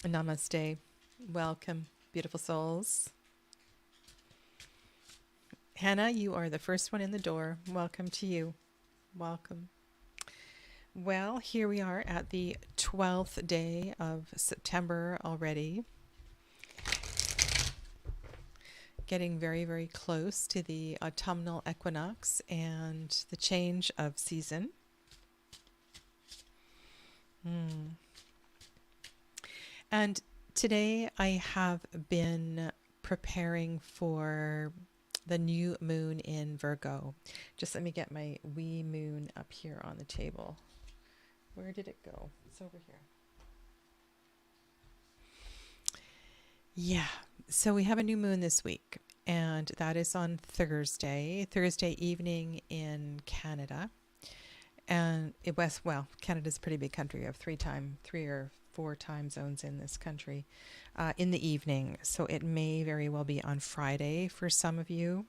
Namaste. Welcome, beautiful souls. Hannah, you are the first one in the door. Welcome to you. Welcome. Well, here we are at the 12th day of September already. Getting very, very close to the autumnal equinox and the change of season. And today I have been preparing for the new moon in Virgo. Just let me get my wee moon up here on the table. Where did it go? It's over here. Yeah, so we have a new moon this week, and that is on Thursday evening in Canada. And Canada's a pretty big country. We have three or four time zones in this country in the evening. So it may very well be on Friday for some of you.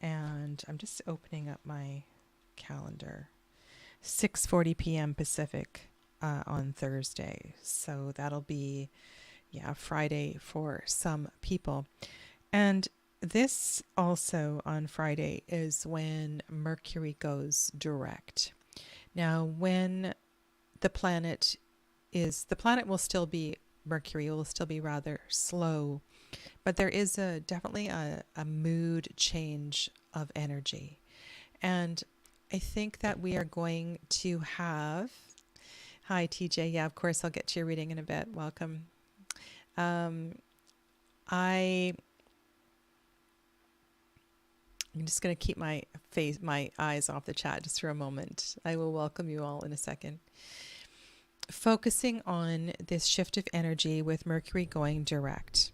And I'm just opening up my calendar. 6:40 p.m. Pacific on Thursday. So that'll be, Friday for some people. And this also on Friday is when Mercury goes direct. Now, when the planet will still be Mercury, will still be rather slow, but there is definitely a mood change of energy. And I think that we are going to have, hi TJ, yeah, of course I'll get to your reading in a bit. Welcome. I'm just going to keep my eyes off the chat just for a moment. I will welcome you all in a second. Focusing on this shift of energy with Mercury going direct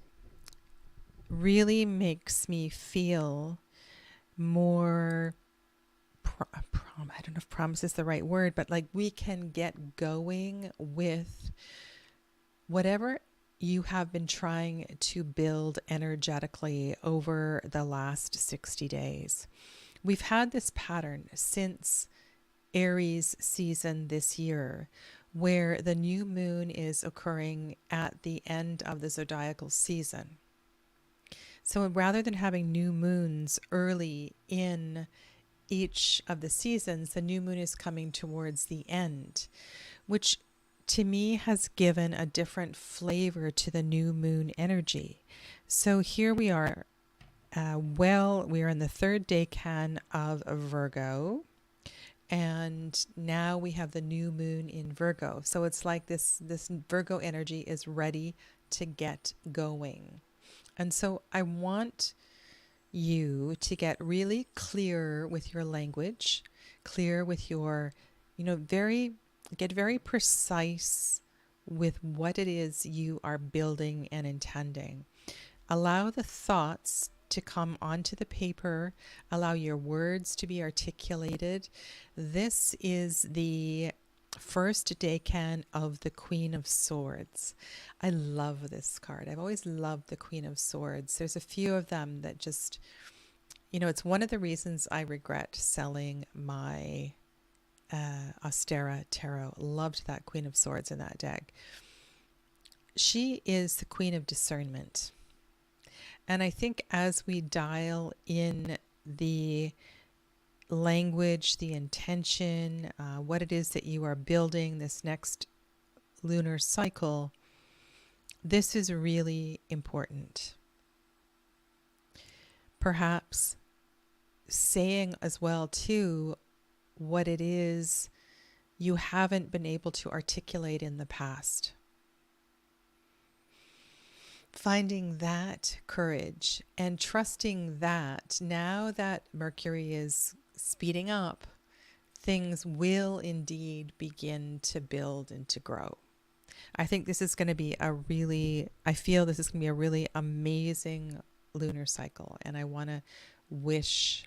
really makes me feel more, I don't know if promise is the right word, but like we can get going with whatever you have been trying to build energetically over the last 60 days. We've had this pattern since Aries season this year, where the new moon is occurring at the end of the zodiacal season. So rather than having new moons early in each of the seasons, the new moon is coming towards the end, which to me has given a different flavor to the new moon energy. So here we are. We are in the third decan of Virgo, and now we have the new moon in Virgo. So it's like this Virgo energy is ready to get going. And so I want you to get really clear with your language, clear with your, get very precise with what it is you are building and intending. Allow the thoughts to come onto the paper. Allow your words to be articulated. This is the first decan of the Queen of Swords. I love this card. I've always loved the Queen of Swords. There's a few of them that just, it's one of the reasons I regret selling my Austera Tarot. Loved that Queen of Swords in that deck. She is the Queen of Discernment. And I think as we dial in the language, the intention, what it is that you are building this next lunar cycle, this is really important. Perhaps saying as well too what it is you haven't been able to articulate in the past. Finding that courage and trusting that now that Mercury is speeding up, things will indeed begin to build and to grow. I think this is going to be a really amazing lunar cycle, and I want to wish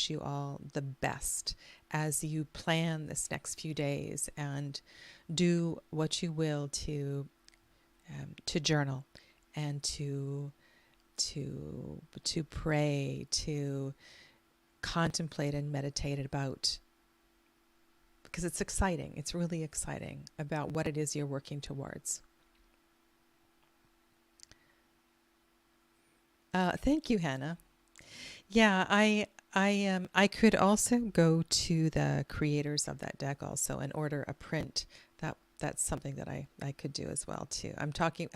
you all the best as you plan this next few days and do what you will to journal and to pray, to contemplate and meditate about, because it's exciting. It's really exciting about what it is you're working towards. Thank you, Hannah. Yeah, I could also go to the creators of that deck also and order a print. That's something that I could do as well too. I'm talking.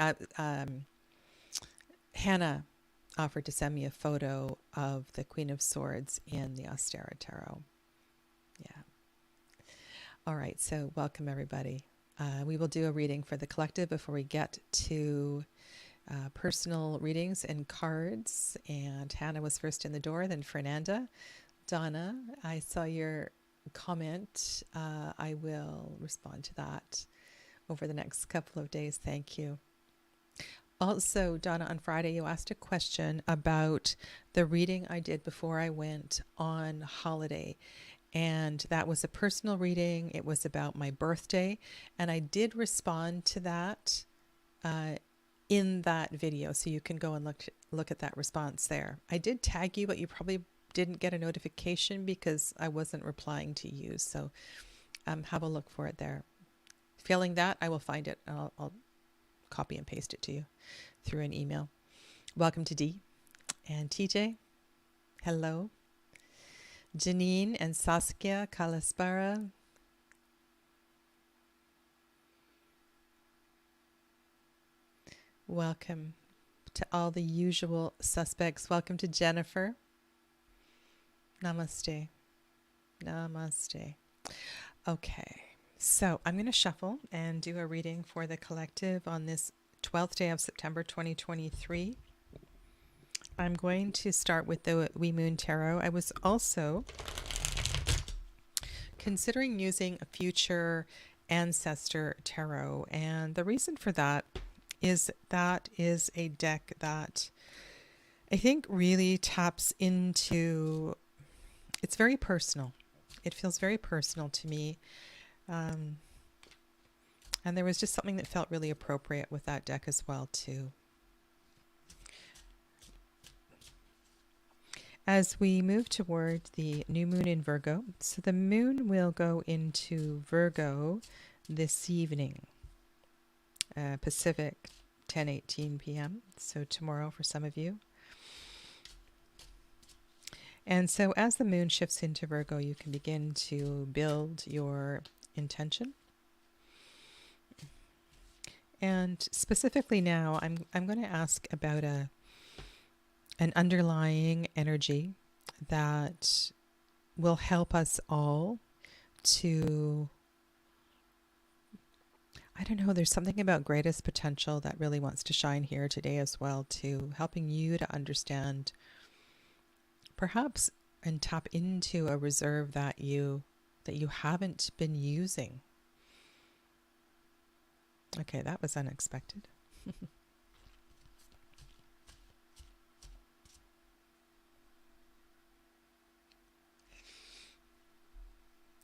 Hannah offered to send me a photo of the Queen of Swords in the Ostara Tarot. Yeah. All right. So welcome everybody. We will do a reading for the collective before we get to personal readings and cards. And Hannah was first in the door, then Fernanda. Donna, I saw your comment. I will respond to that over the next couple of days. Thank you. Also, Donna, on Friday, you asked a question about the reading I did before I went on holiday. And that was a personal reading. It was about my birthday. And I did respond to that in that video. So you can go and look at that response there. I did tag you, but you probably didn't get a notification because I wasn't replying to you. So have a look for it there. Failing that, I will find it and I'll copy and paste it to you through an email. Welcome to Dee and TJ. Hello. Janine and Saskia Kalaspara. Welcome to all the usual suspects. Welcome to Jennifer. Namaste. Namaste. Okay, so I'm going to shuffle and do a reading for the collective on this 12th day of September 2023. I'm going to start with the Wee Moon Tarot. I was also considering using a future ancestor tarot, and the reason for that is a deck that I think really taps into, it's very personal. It feels very personal to me. And there was just something that felt really appropriate with that deck as well too. As we move toward the new moon in Virgo, so the moon will go into Virgo this evening, Pacific, 10:18 p.m. So tomorrow for some of you. And so as the moon shifts into Virgo, you can begin to build your intention. And specifically now, I'm going to ask about an underlying energy that will help us all to, I don't know, there's something about greatest potential that really wants to shine here today as well, to helping you to understand perhaps and tap into a reserve that you haven't been using. Okay, that was unexpected.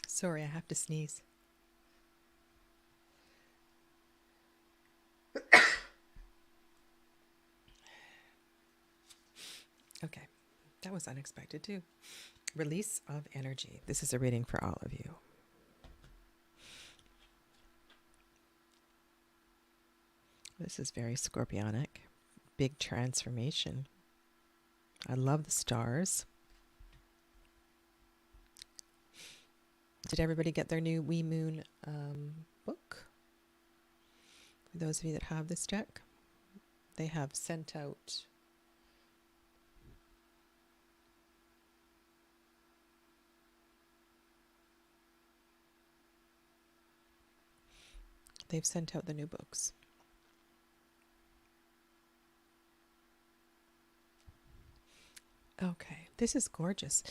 Sorry, I have to sneeze. Okay, that was unexpected too. Release of energy. This is a reading for all of you. This is very scorpionic. Big transformation. I love the stars. Did everybody get their new Wee Moon book? For those of you that have this deck, they have sent out the new books. Okay, this is gorgeous.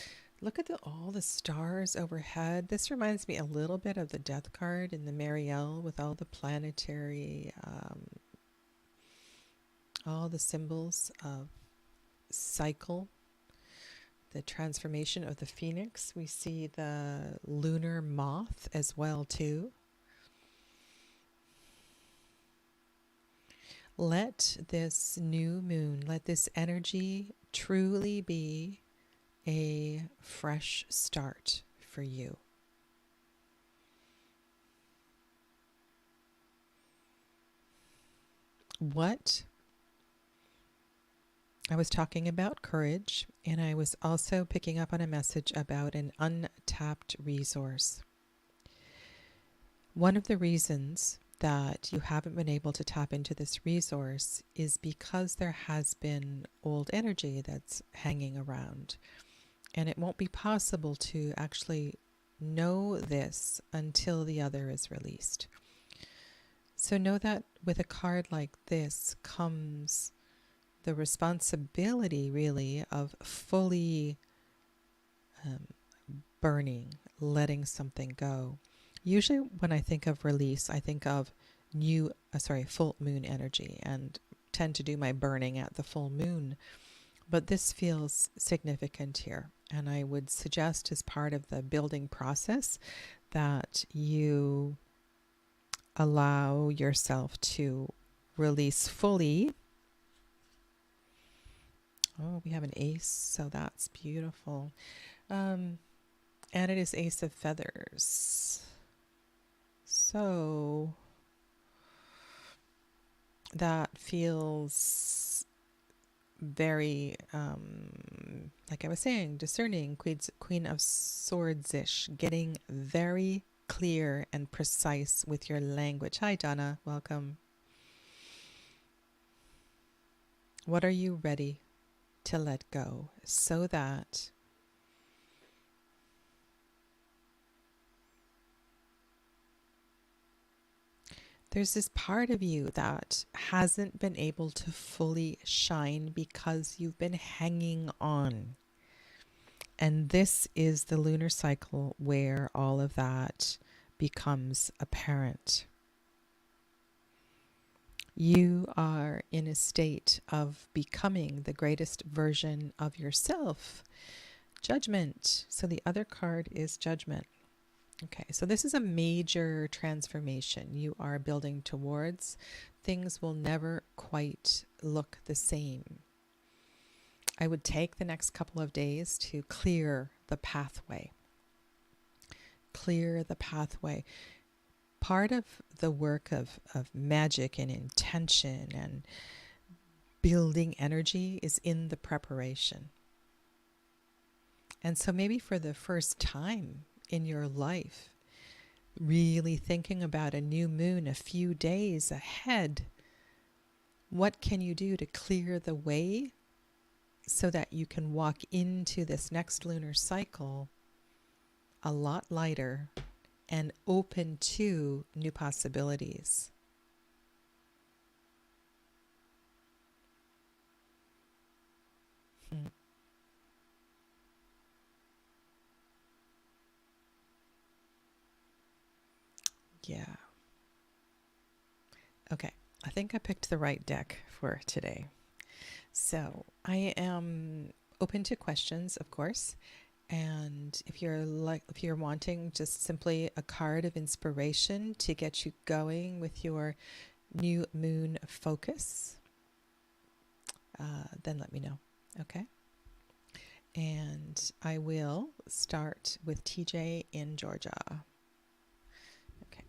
Look at all the stars overhead. This reminds me a little bit of the Death card in the Marielle with all the planetary, all the symbols of cycle, the transformation of the phoenix. We see the lunar moth as well too. Let this new moon, let this energy truly be a fresh start for you. I was talking about courage, and I was also picking up on a message about an untapped resource. One of the reasons that you haven't been able to tap into this resource is because there has been old energy that's hanging around. And it won't be possible to actually know this until the other is released. So know that with a card like this comes the responsibility, really, of fully burning, letting something go. Usually when I think of release, I think of full moon energy, and tend to do my burning at the full moon. But this feels significant here. And I would suggest, as part of the building process, that you allow yourself to release fully. Oh, we have an ace, so that's beautiful. And it is Ace of Feathers. So that feels very, like I was saying, discerning, Queen of Swords-ish, getting very clear and precise with your language. Hi, Donna. Welcome. What are you ready to let go so that there's this part of you that hasn't been able to fully shine because you've been hanging on? And this is the lunar cycle where all of that becomes apparent. You are in a state of becoming the greatest version of yourself. Judgment. So the other card is Judgment. Okay, so this is a major transformation you are building towards. Things will never quite look the same. I would take the next couple of days to clear the pathway. Clear the pathway. Part of the work of magic and intention and building energy is in the preparation. And so maybe for the first time in your life, really thinking about a new moon a few days ahead, what can you do to clear the way so that you can walk into this next lunar cycle a lot lighter and open to new possibilities? Yeah. Okay, I think I picked the right deck for today. So I am open to questions, of course. And if you're wanting just simply a card of inspiration to get you going with your new moon focus, then let me know. Okay. And I will start with TJ in Georgia. Okay.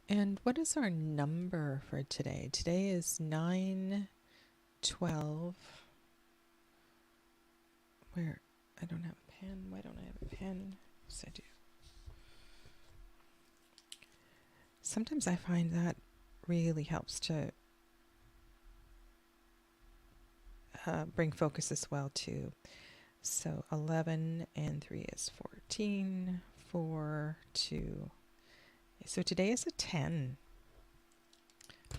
And what is our number for today? Today is 9/12. Where? I don't have a pen. Why don't I have a pen? Yes, I do. Sometimes I find that really helps to bring focus as well too. So 11 and 3 is 14. 4, 2. So today is a 10.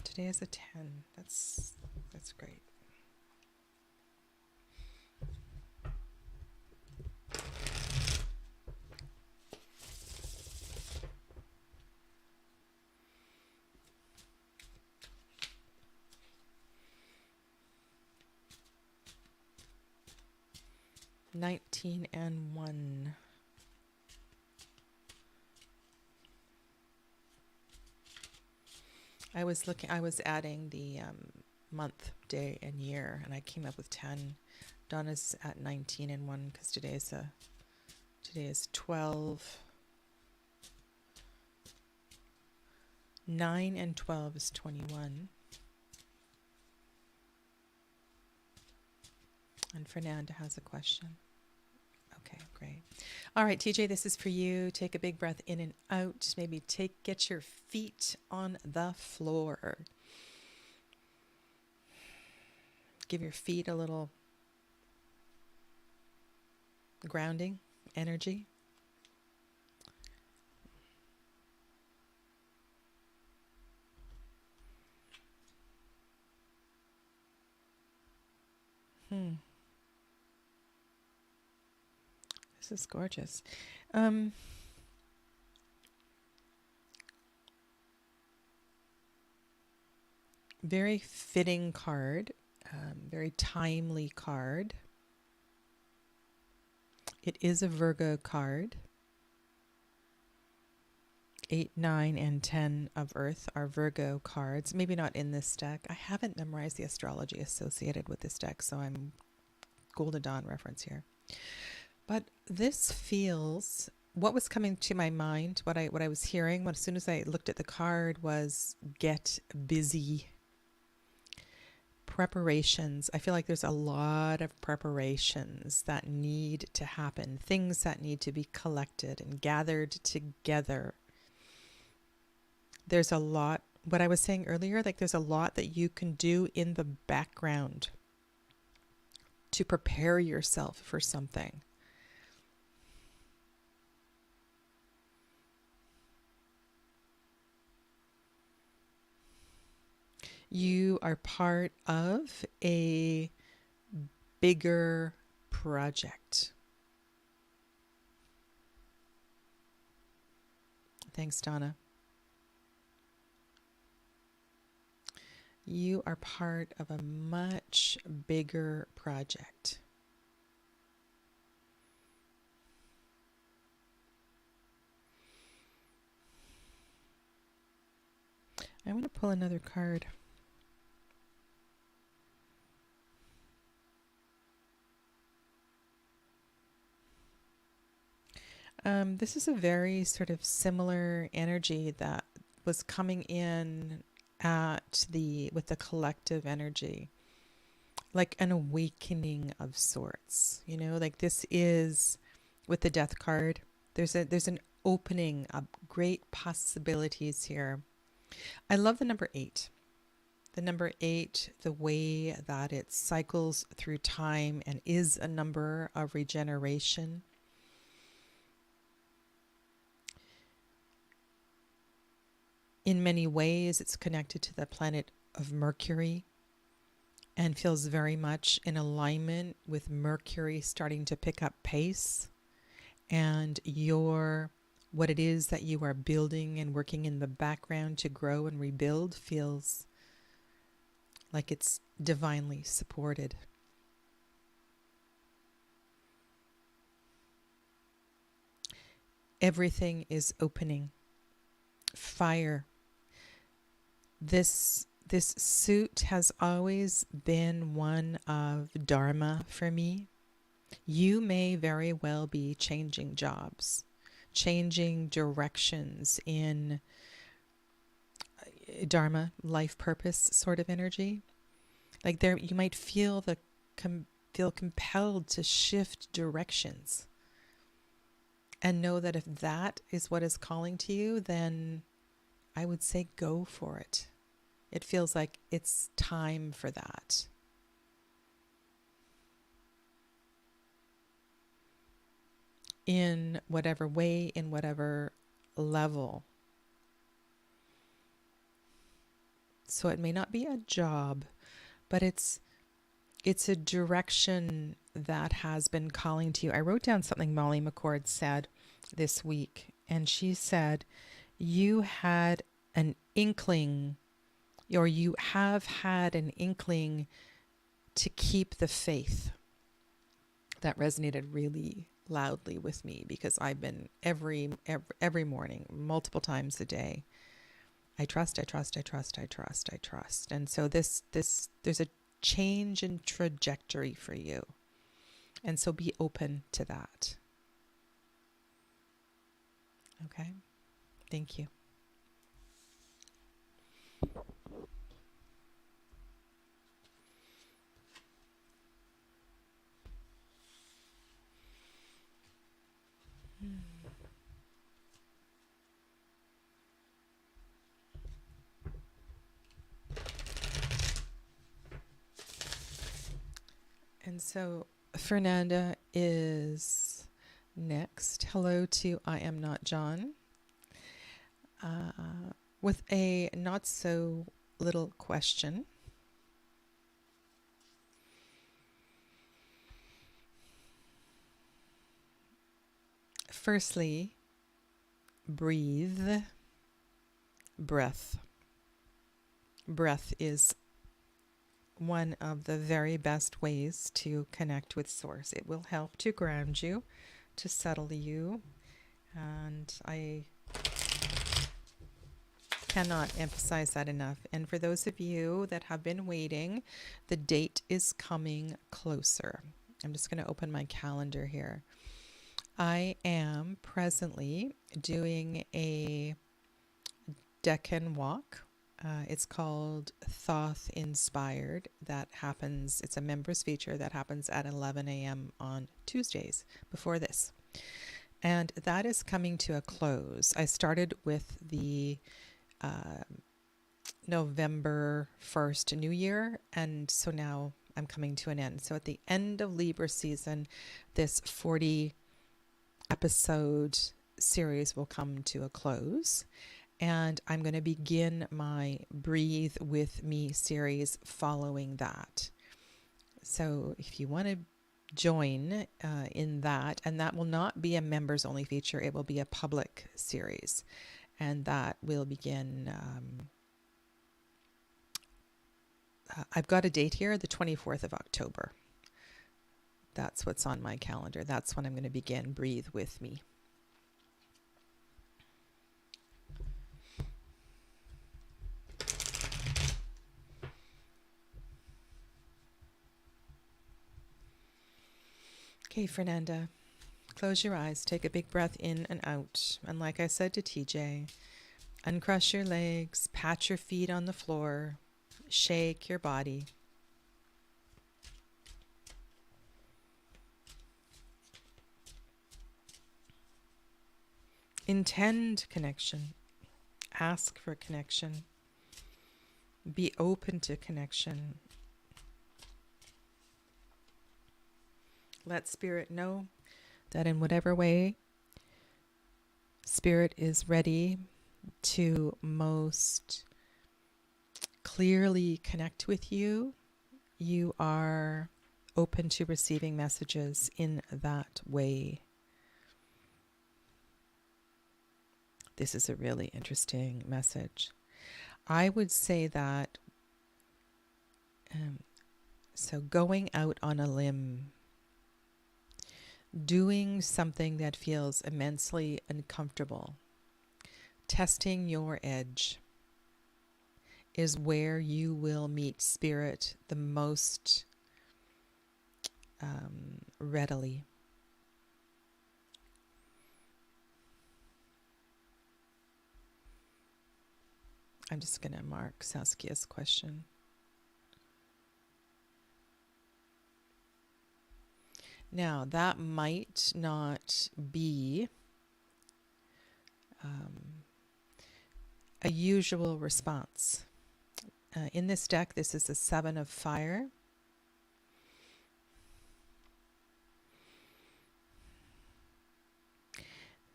Today is a 10. That's great. Nineteen and 1. I was adding the month, day, and year, and I came up with 10. Donna's at 19 and 1 because today is 12. 9 and 12 is 21. And Fernanda has a question. Okay, great. All right, TJ, this is for you. Take a big breath in and out. Maybe get your feet on the floor. Give your feet a little grounding energy. This is gorgeous. Very fitting card, very timely card. It is a Virgo card. 8, 9, and 10 of Earth are Virgo cards. Maybe not in this deck. I haven't memorized the astrology associated with this deck, so I'm Golden Dawn reference here. But this feels, what was coming to my mind, what I was hearing, as soon as I looked at the card, was get busy. Preparations. I feel like there's a lot of preparations that need to happen, things that need to be collected and gathered together. There's a lot, what I was saying earlier, like there's a lot that you can do in the background to prepare yourself for something. You are part of a bigger project. Thanks, Donna. You are part of a much bigger project. I want to pull another card. This is a very sort of similar energy that was coming in with the collective energy, like an awakening of sorts, like this is with the death card. There's an opening of great possibilities here. I love the number 8. The number 8, the way that it cycles through time and is a number of regeneration. In many ways, it's connected to the planet of Mercury and feels very much in alignment with Mercury starting to pick up pace, and what it is that you are building and working in the background to grow and rebuild feels like it's divinely supported. Everything is opening. Fire. This suit has always been one of Dharma for me. You may very well be changing jobs, changing directions in Dharma, life purpose sort of energy. Like there, you might feel compelled to shift directions, and know that if that is what is calling to you, then I would say go for it. It feels like it's time for that. In whatever way, in whatever level. So it may not be a job, but it's a direction that has been calling to you. I wrote down something Molly McCord said this week, and she said, you had an inkling, or you have had an inkling to keep the faith. That resonated really loudly with me because I've been every morning, multiple times a day, I trust, I trust, I trust, I trust, I trust. And so there's a change in trajectory for you. And so be open to that. Okay? Thank you. And so Fernanda is next. Hello to I Am Not John. With a not so little question. Firstly, breathe. Breath. Breath is one of the very best ways to connect with Source. It will help to ground you, to settle you, and I cannot emphasize that enough. And for those of you that have been waiting, the date is coming closer. I'm just going to open my calendar here. I am presently doing a Deccan walk. It's called Thoth Inspired. That happens, it's a members feature that happens at 11 a.m. on Tuesdays before this. And that is coming to a close. I started with the November 1st New Year, and so now I'm coming to an end. So at the end of Libra season, this 40 episode series will come to a close. And I'm going to begin my Breathe With Me series following that. So if you want to join in that, and that will not be a members only feature, it will be a public series. And that will begin, I've got a date here, the 24th of October. That's what's on my calendar. That's when I'm going to begin Breathe With Me. Okay, Fernanda, close your eyes, take a big breath in and out. And like I said to TJ, uncross your legs, pat your feet on the floor, shake your body. Intend connection. Ask for connection. Be open to connection. Let Spirit know that in whatever way Spirit is ready to most clearly connect with you, you are open to receiving messages in that way. This is a really interesting message. I would say that, so going out on a limb, doing something that feels immensely uncomfortable, testing your edge, is where you will meet Spirit the most readily. I'm just going to mark Saskia's question. Now, that might not be a usual response. In this deck, this is the Seven of Fire.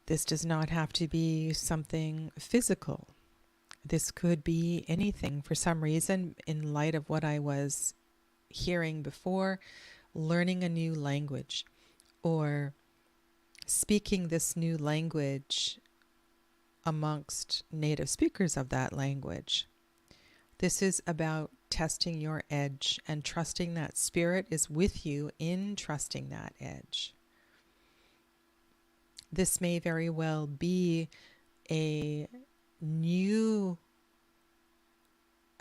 This does not have to be something physical. This could be anything. For some reason, in light of what I was hearing before, learning a new language or speaking this new language amongst native speakers of that language. This is about testing your edge and trusting that Spirit is with you in trusting that edge. This may very well be a new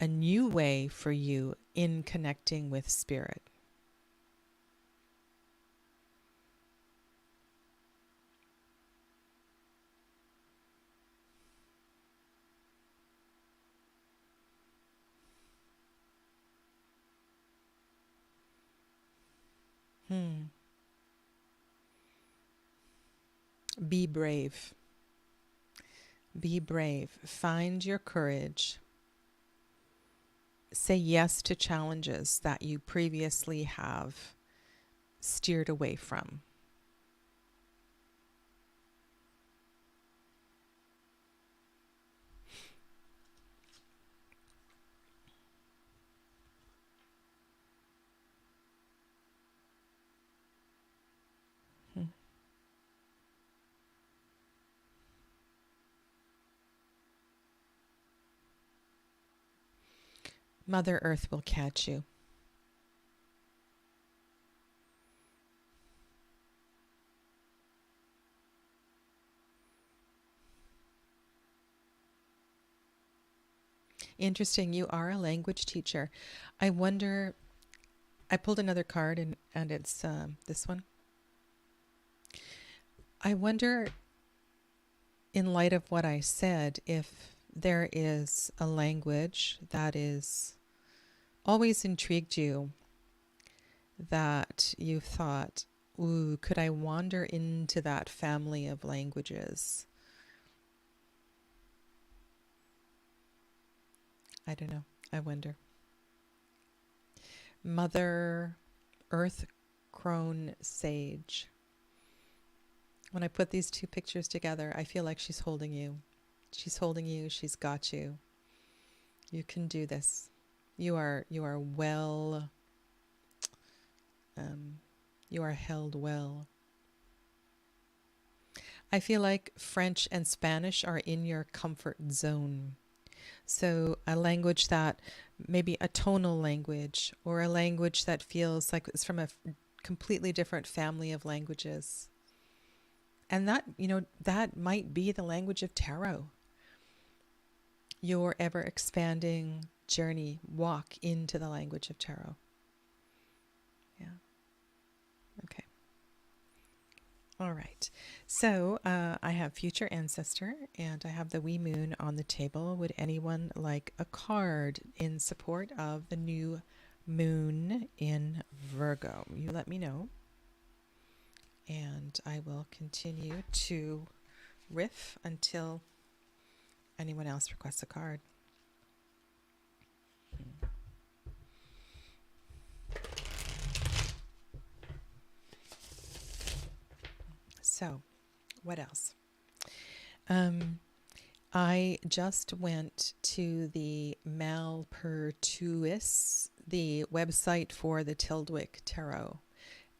a new way for you in connecting with spirit. Be brave. Be brave. Find your courage. Say yes to challenges that you previously have steered away from. Mother Earth will catch you. Interesting. You are a language teacher. I wonder, I pulled another card and it's this one. I wonder, in light of what I said, if there is a language that is always intrigued you, that you thought, ooh, could I wander into that family of languages? I don't know. I wonder. Mother Earth Crone Sage. When I put these two pictures together, I feel like she's holding you. She's holding you. She's got you. You can do this. You are well. You are held well. I feel like French and Spanish are in your comfort zone. So a language that, maybe a tonal language, or a language that feels like it's from a completely different family of languages. And that, that might be the language of tarot. Your ever expanding journey, walk into the language of tarot. Yeah. Okay. All right. So I have future ancestor and I have the wee moon on the table. Would anyone like a card in support of the new moon in Virgo? You let me know. And I will continue to riff until anyone else requests a card. So, what else? I just went to the Malpertuis, the website for the Tildwick Tarot.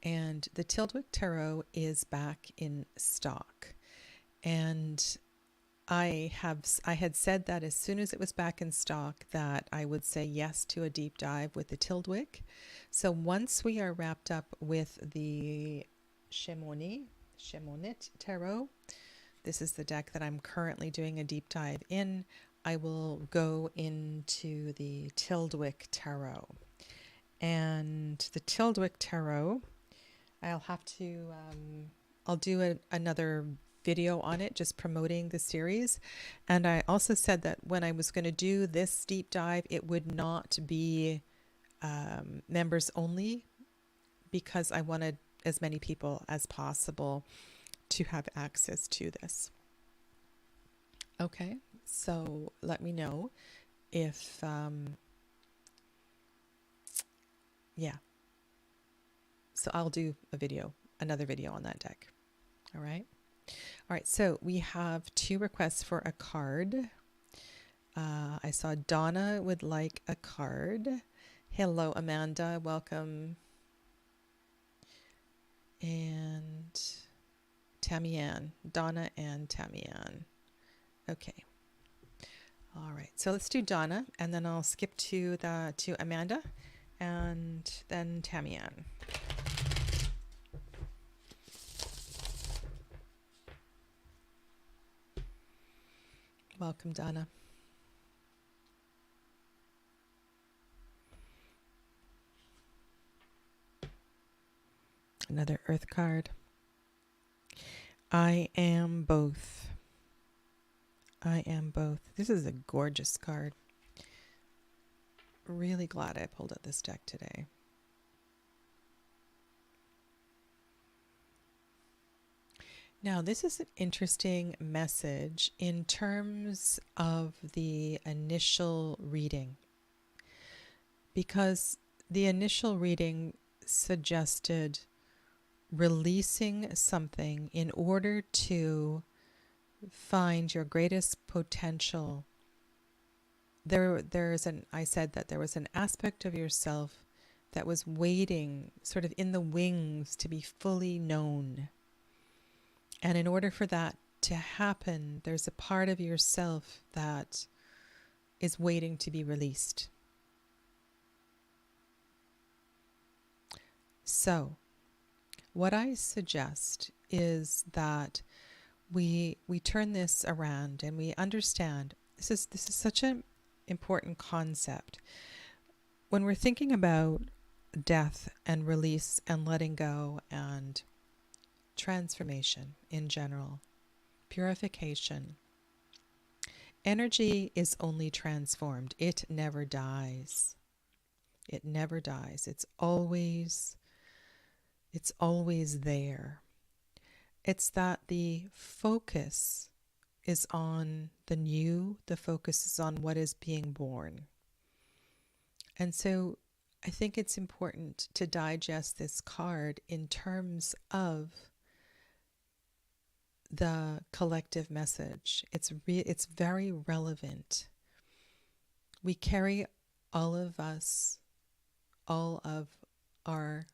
And the Tildwick Tarot is back in stock. And I had said that as soon as it was back in stock that I would say yes to a deep dive with the Tildwick. So once we are wrapped up with the Chemonit Tarot, this is the deck that I'm currently doing a deep dive in, I will go into the Tildwick Tarot. And the Tildwick Tarot, I'll do another video on it, just promoting the series. And I also said that when I was going to do this deep dive, it would not be members only, because I wanted as many people as possible to have access to this. Okay, so let me know if, yeah. So I'll do another video on that deck. All right. All right, so we have 2 requests for a card. I saw Donna would like a card. Hello, Amanda. Welcome. And Tammy-Ann. Donna and Tammy-Ann. Okay. All right, so let's do Donna, and then I'll skip to Amanda, and then Tammy-Ann. Welcome, Donna. Another earth card. I am both. I am both. This is a gorgeous card. Really glad I pulled out this deck today. Now, this is an interesting message in terms of the initial reading, because the initial reading suggested releasing something in order to find your greatest potential. I said that there was an aspect of yourself that was waiting sort of in the wings to be fully known. And in order for that to happen, there's a part of yourself that is waiting to be released. So, what I suggest is that we turn this around and we understand this is such an important concept. When we're thinking about death and release and letting go and transformation in general, purification, energy is only transformed. It never dies. It never dies. It's always there. It's that the focus is on the new, the focus is on what is being born. And so I think it's important to digest this card in terms of the collective message. It's very relevant. We carry all of us, all of our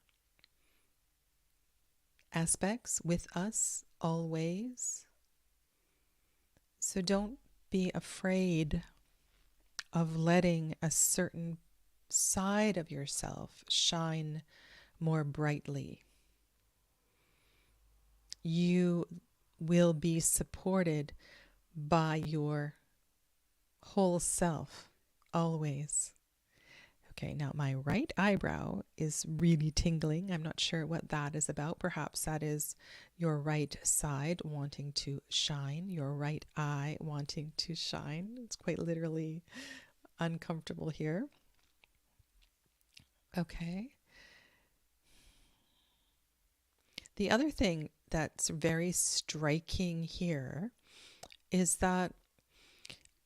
aspects with us always. So don't be afraid of letting a certain side of yourself shine more brightly. You will be supported by your whole self always. Okay, now my right eyebrow is really tingling. I'm not sure what that is about. Perhaps that is your right side wanting to shine, your right eye wanting to shine. It's quite literally uncomfortable here. Okay. The other thing that's very striking here is that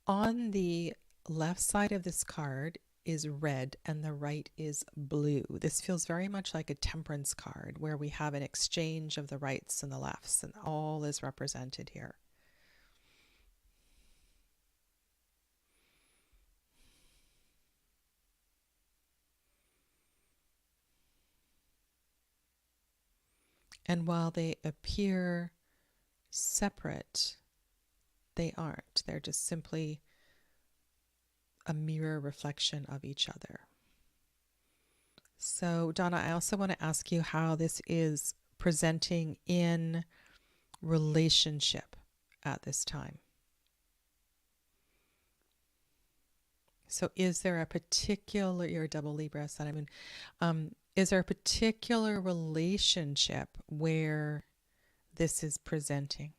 on the left side of this card is red and the right is blue. This feels very much like a temperance card where we have an exchange of the rights and the lefts, and all is represented here. And while they appear separate, they aren't. They're just simply a mirror reflection of each other. So, Donna, I also want to ask you how this is presenting in relationship at this time. So is there a particular, you're a double Libra, Sun, I mean, is there a particular relationship where this is presenting?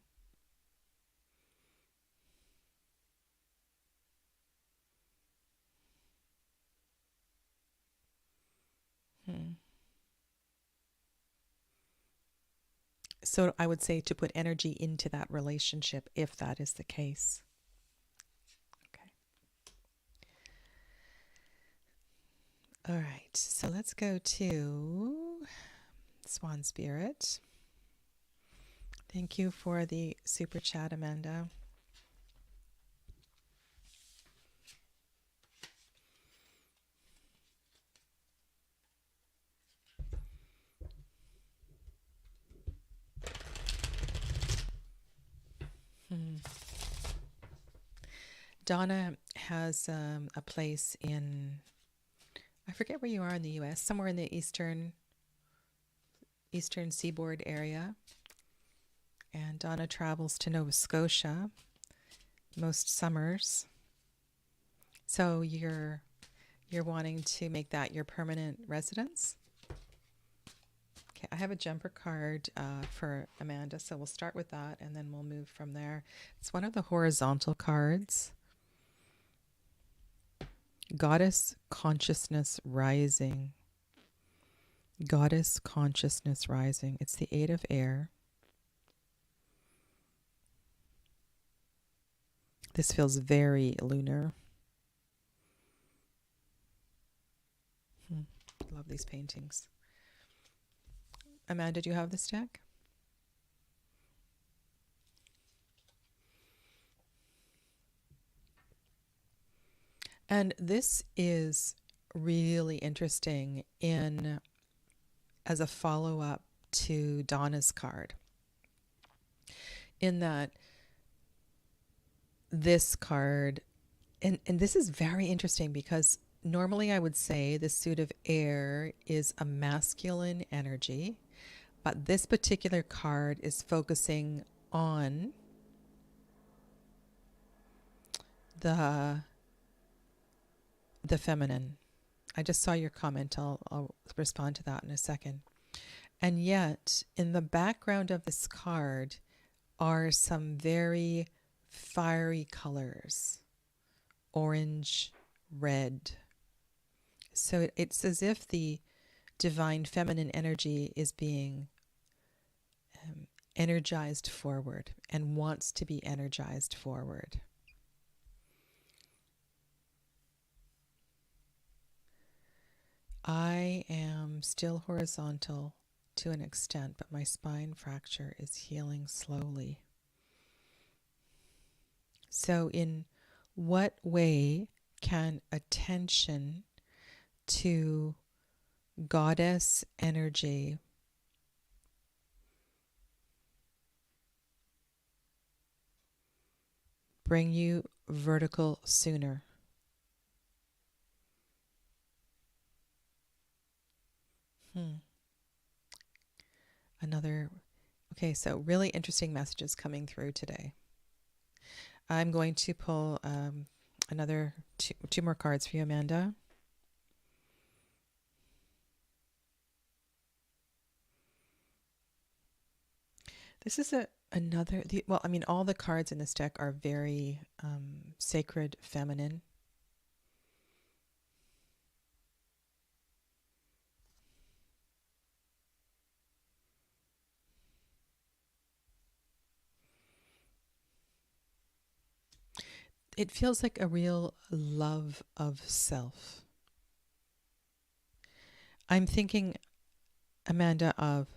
So I would say to put energy into that relationship if that is the case. Okay. All right, so let's go to Swan Spirit. Thank you for the super chat, Amanda. Donna has a place in, I forget where you are in the U.S., somewhere in the eastern seaboard area. And Donna travels to Nova Scotia most summers. So you're wanting to make that your permanent residence? Okay, I have a jumper card for Amanda, so we'll start with that and then we'll move from there. It's one of the horizontal cards. Goddess Consciousness Rising. Goddess Consciousness Rising. It's the Eight of Air. This feels very lunar. Love these paintings. Amanda, do you have this deck? And this is really interesting as a follow-up to Donna's card, in that this card, and this is very interesting because normally I would say the suit of air is a masculine energy, but this particular card is focusing on the feminine. I just saw your comment. I'll respond to that in a second. And yet, in the background of this card are some very fiery colors. Orange, red. So it's as if the divine feminine energy is being energized forward and wants to be energized forward. I am still horizontal to an extent, but my spine fracture is healing slowly. So in what way can attention to goddess energy bring you vertical sooner? Okay, so really interesting messages coming through today. I'm going to pull another two more cards for you, Amanda. This is all the cards in this deck are very sacred, feminine. It feels like a real love of self. I'm thinking, Amanda, of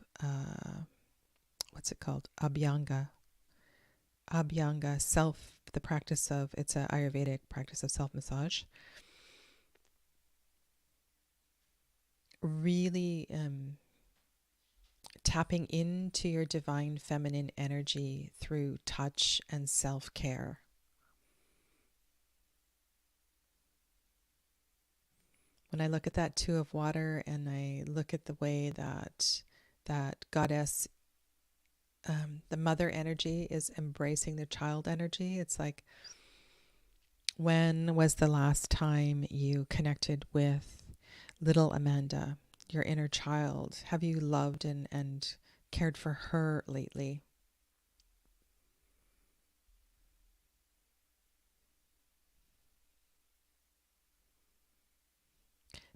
what's it called? Abhyanga. Abhyanga, it's an Ayurvedic practice of self-massage. Really tapping into your divine feminine energy through touch and self-care. When I look at that Two of Water and I look at the way that goddess, the mother energy is embracing the child energy, it's like, when was the last time you connected with little Amanda, your inner child? Have you loved and cared for her lately?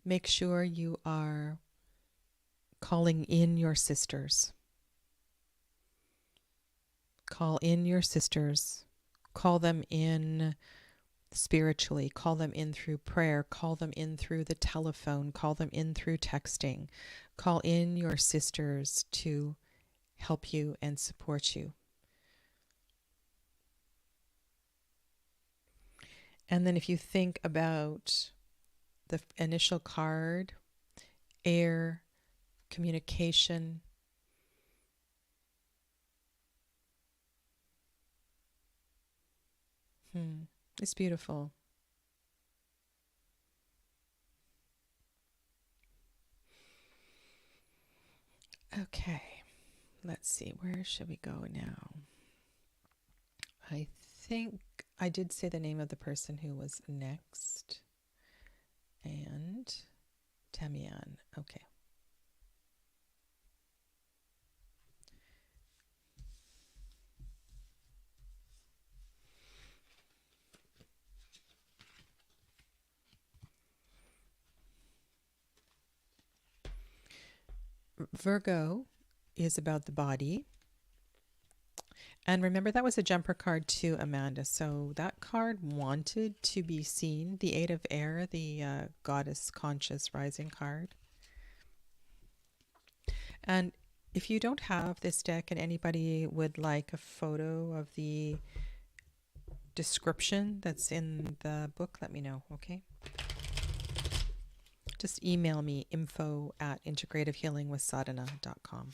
Make sure you are calling in your sisters. Call in your sisters. Call them in spiritually. Call them in through prayer. Call them in through the telephone. Call them in through texting. Call in your sisters to help you and support you. And then if you think about the initial card, air, communication, it's beautiful. Okay, let's see, where should we go now? I think I did say the name of the person who was next. And Tamian. Okay. Virgo is about the body. And remember, that was a jumper card to Amanda. So that card wanted to be seen. The Eight of Air, the goddess conscious rising card. And if you don't have this deck and anybody would like a photo of the description that's in the book, let me know, okay? Just email me info@integrativehealingwithsadhana.com.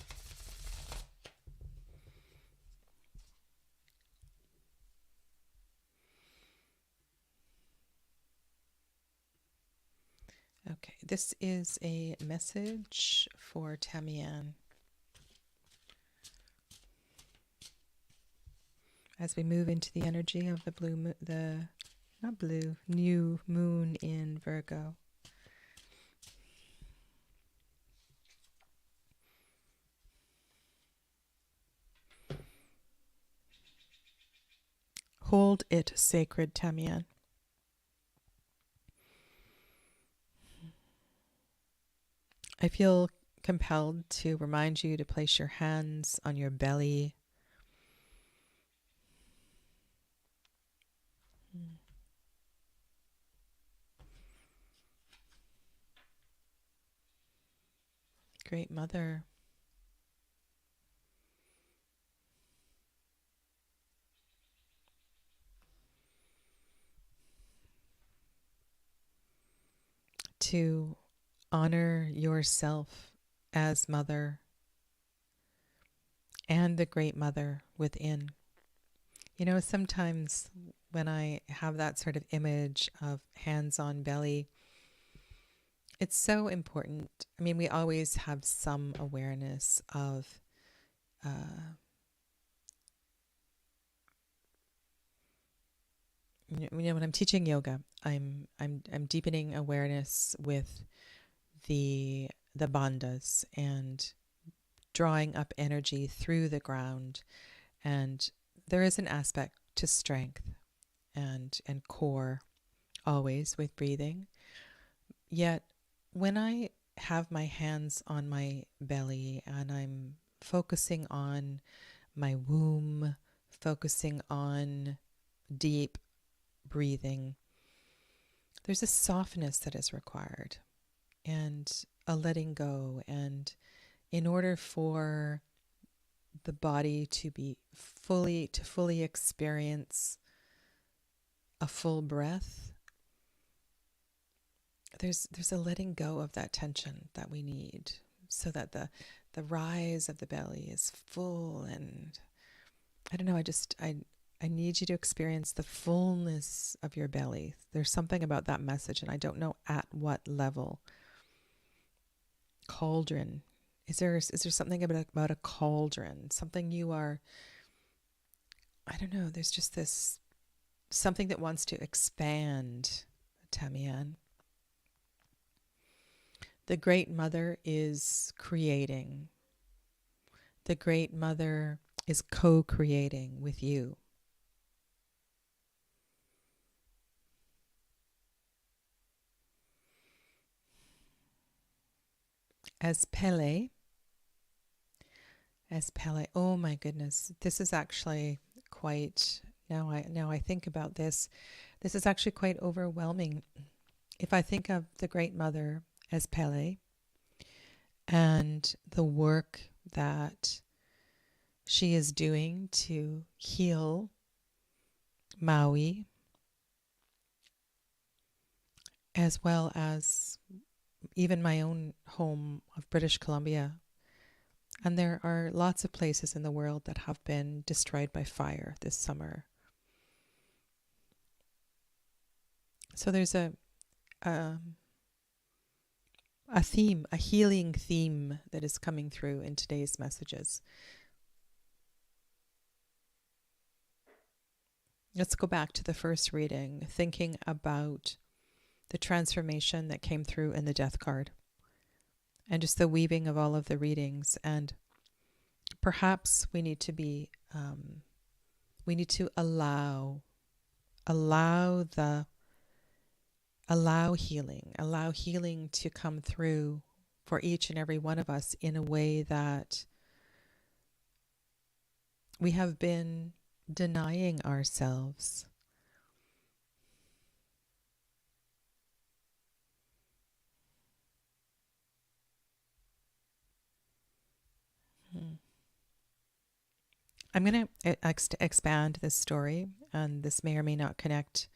Okay, this is a message for Tamianne. As we move into the energy of the new moon in Virgo. Hold it sacred, Tamianne. I feel compelled to remind you to place your hands on your belly. Great Mother. To honor yourself as mother and the Great Mother within. You know, sometimes when I have that sort of image of hands on belly, it's so important. I mean, we always have some awareness of when I'm teaching yoga, I'm deepening awareness with the bandhas and drawing up energy through the ground, and there is an aspect to strength and core always with breathing. Yet when I have my hands on my belly and I'm focusing on my womb, focusing on deep breathing, there's a softness that is required and a letting go. And in order for the body to be fully experience a full breath, there's a letting go of that tension that we need, so that the rise of the belly is full. And I don't know, I need you to experience the fullness of your belly. There's something about that message, and I don't know at what level. Cauldron. Is there something about a cauldron? Something you are, I don't know, there's just this something that wants to expand, Tamianne. The Great Mother is creating. The Great Mother is co-creating with you. As Pele, oh my goodness, this is actually quite, now I think about this is actually quite overwhelming. If I think of the Great Mother as Pele and the work that she is doing to heal Maui, as well as even my own home of British Columbia. And there are lots of places in the world that have been destroyed by fire this summer. So there's a theme, a healing theme that is coming through in today's messages. Let's go back to the first reading, thinking about the transformation that came through in the death card and just the weaving of all of the readings. And perhaps we need to be, we need to allow healing to come through for each and every one of us in a way that we have been denying ourselves. Hmm. I'm going to expand this story, and this may or may not connect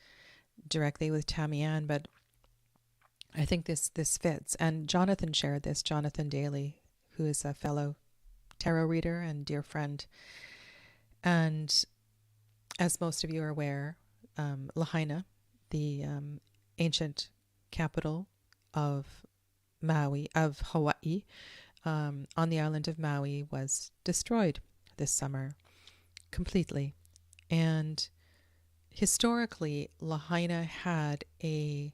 directly with Tamianne, but I think this fits. And Jonathan shared this, Jonathan Daly, who is a fellow tarot reader and dear friend. And as most of you are aware, Lahaina, the ancient capital of Hawaii, on the island of Maui, was destroyed this summer completely. And historically, Lahaina had a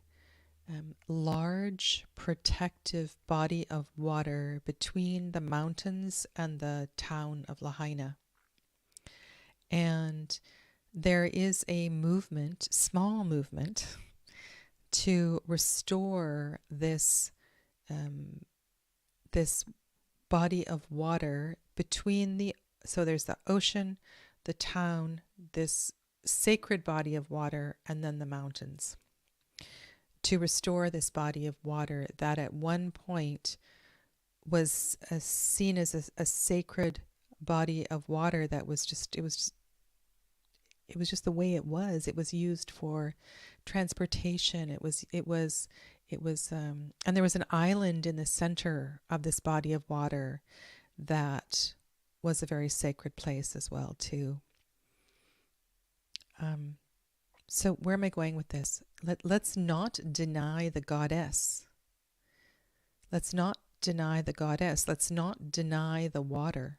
large protective body of water between the mountains and the town of Lahaina. And there is a movement, small movement, to restore this this body of water between so there's the ocean, the town, this sacred body of water, and then the mountains. To restore this body of water that at one point was seen as a sacred body of water that was just, it was just the way it was. It was used for transportation. And there was an island in the center of this body of water that was a very sacred place as well too. So where am I going with this? Let's not deny the goddess. Let's not deny the goddess. Let's not deny the water.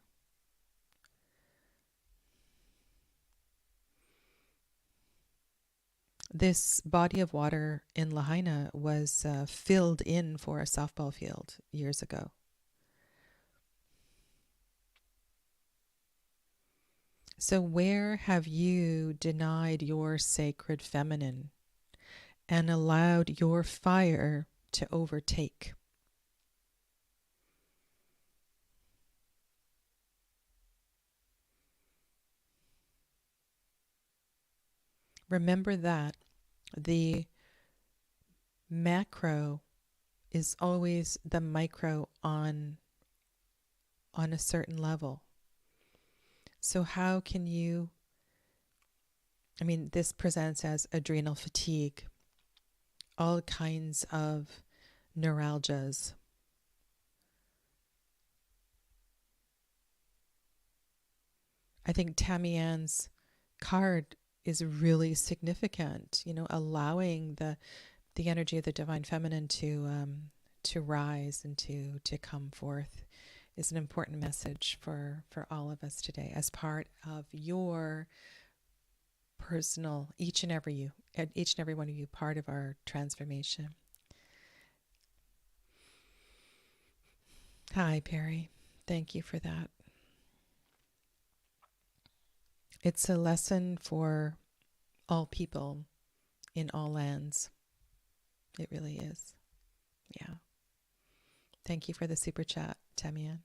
This body of water in Lahaina was filled in for a softball field years ago. So where have you denied your sacred feminine and allowed your fire to overtake? Remember that the macro is always the micro on a certain level. So how can you, this presents as adrenal fatigue, all kinds of neuralgias. I think Tamianne's card is really significant, allowing the energy of the divine feminine to rise and to come forth is an important message for all of us today as part of your personal, each and every one of you, part of our transformation. Hi, Perry. Thank you for that. It's a lesson for all people in all lands. It really is. Yeah. Thank you for the super chat, Tamianne.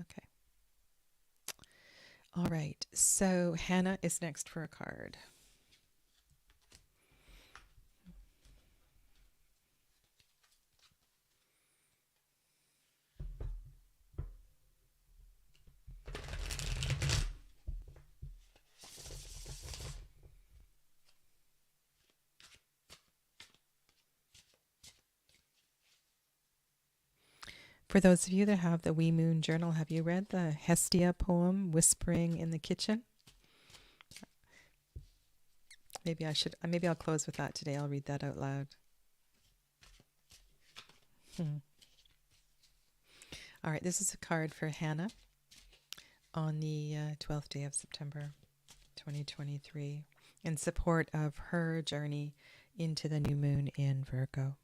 Okay. All right. So Hannah is next for a card. For those of you that have the Wee Moon Journal, have you read the Hestia poem, Whispering in the Kitchen? Maybe I'll close with that today. I'll read that out loud. All right, this is a card for Hannah on the 12th day of September, 2023, in support of her journey into the new moon in Virgo.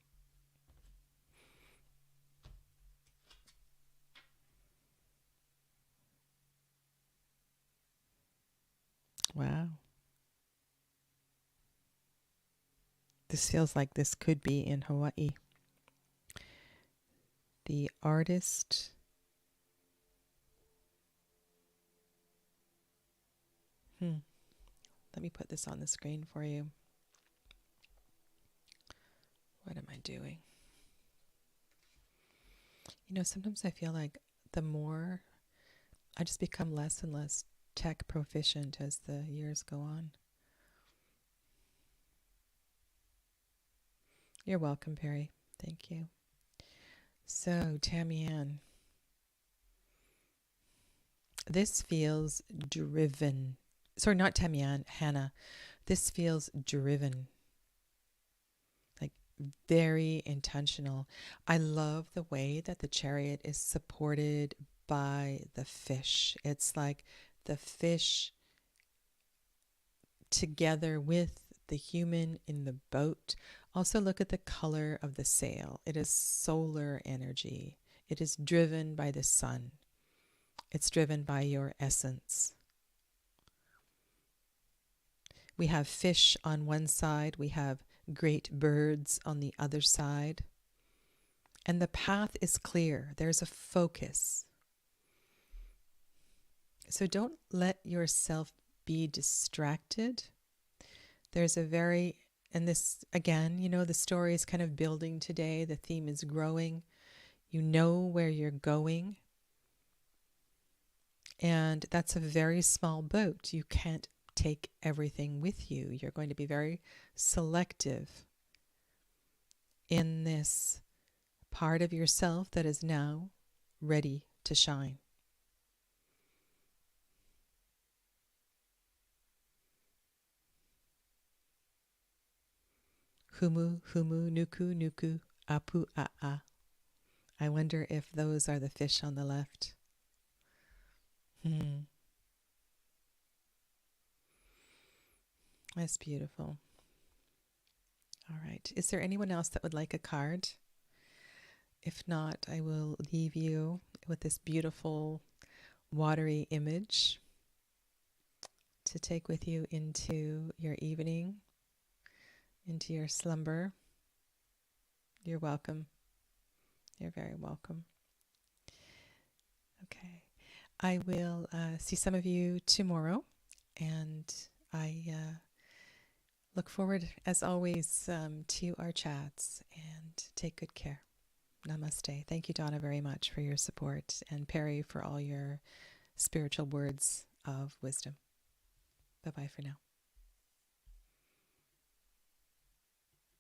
Wow. This feels like this could be in Hawaii. the artist. Let me put this on the screen for you. What am I doing? You know, sometimes I feel like the more I just become less and less tech proficient as the years go on. You're welcome, Perry. Thank you. So, Tamianne, this feels driven. Sorry, not Tamianne, Hannah. This feels driven. Like very intentional. I love the way that the chariot is supported by the fish. It's like the fish together with the human in the boat. Also look at the color of the sail. It is solar energy. It is driven by the sun. It's driven by your essence. We have fish on one side. We have great birds on the other side. And the path is clear. There's a focus. So don't let yourself be distracted. There's a very, and this, again, you know, the story is kind of building today. The theme is growing. You know where you're going. And that's a very small boat. You can't take everything with you. You're going to be very selective in this part of yourself that is now ready to shine. Humu, humu, nuku, nuku, apu, a. I wonder if those are the fish on the left. That's beautiful. All right. Is there anyone else that would like a card? If not, I will leave you with this beautiful watery image to take with you into your evening, into your slumber. You're welcome. You're very welcome. Okay. I will see some of you tomorrow, and I look forward, as always, to our chats, and take good care. Namaste. Thank you, Donna, very much for your support, and Perry for all your spiritual words of wisdom. Bye-bye for now.